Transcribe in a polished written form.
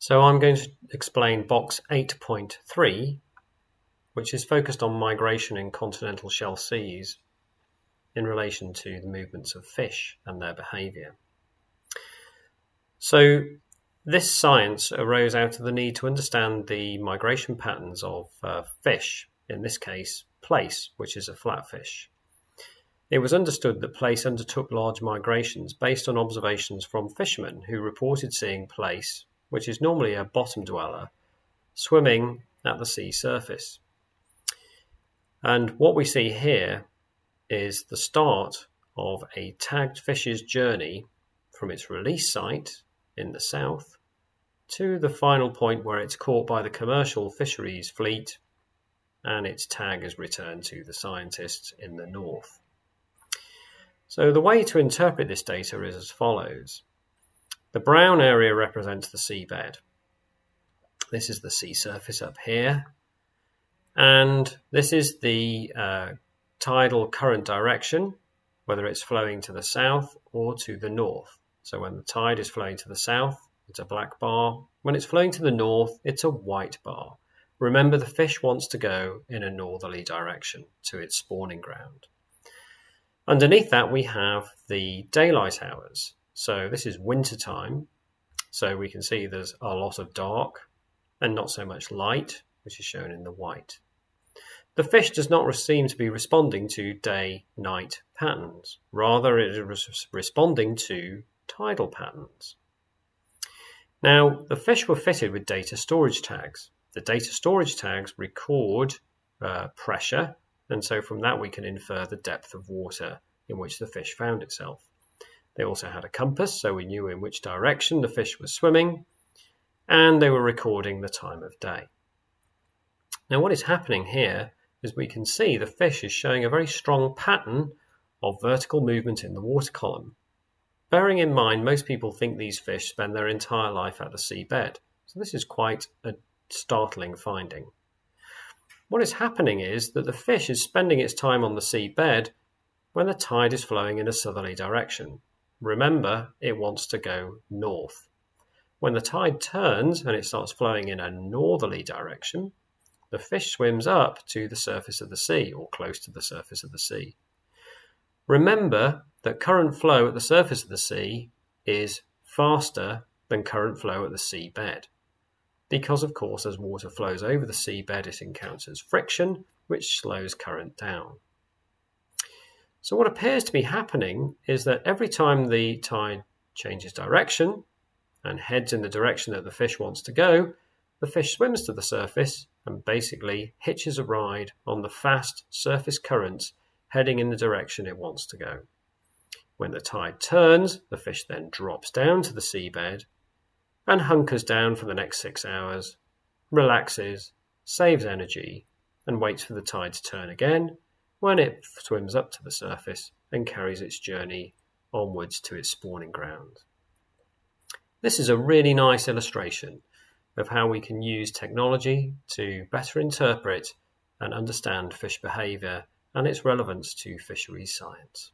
So I'm going to explain box 8.3, which is focused on migration in continental shelf seas in relation to the movements of fish and their behaviour. So this science arose out of the need to understand the migration patterns of fish, in this case plaice, which is a flatfish. It was understood that plaice undertook large migrations based on observations from fishermen who reported seeing plaice, which is normally a bottom dweller, swimming at the sea surface. And what we see here is the start of a tagged fish's journey from its release site in the south to the final point where it's caught by the commercial fisheries fleet and its tag is returned to the scientists in the north. So the way to interpret this data is as follows. The brown area represents the seabed. This is the sea surface up here. And this is the tidal current direction, whether it's flowing to the south or to the north. So when the tide is flowing to the south, it's a black bar. When it's flowing to the north, it's a white bar. Remember, the fish wants to go in a northerly direction to its spawning ground. Underneath that, we have the daylight hours. So this is winter time. So we can see there's a lot of dark and not so much light, which is shown in the white. The fish does not seem to be responding to day-night patterns. Rather, it is responding to tidal patterns. Now, the fish were fitted with data storage tags. The data storage tags record pressure, and so from that we can infer the depth of water in which the fish found itself. They also had a compass, so we knew in which direction the fish was swimming, and they were recording the time of day. Now, what is happening here is we can see the fish is showing a very strong pattern of vertical movement in the water column. Bearing in mind, most people think these fish spend their entire life at the seabed, so this is quite a startling finding. What is happening is that the fish is spending its time on the seabed when the tide is flowing in a southerly direction. Remember, it wants to go north. When the tide turns and it starts flowing in a northerly direction, the fish swims up to the surface of the sea or close to the surface of the sea. Remember that current flow at the surface of the sea is faster than current flow at the seabed. Because, of course, as water flows over the seabed, it encounters friction, which slows current down. So what appears to be happening is that every time the tide changes direction and heads in the direction that the fish wants to go, the fish swims to the surface and basically hitches a ride on the fast surface currents heading in the direction it wants to go. When the tide turns, the fish then drops down to the seabed and hunkers down for the next 6 hours, relaxes, saves energy, and waits for the tide to turn again when it swims up to the surface and carries its journey onwards to its spawning ground. This is a really nice illustration of how we can use technology to better interpret and understand fish behaviour and its relevance to fisheries science.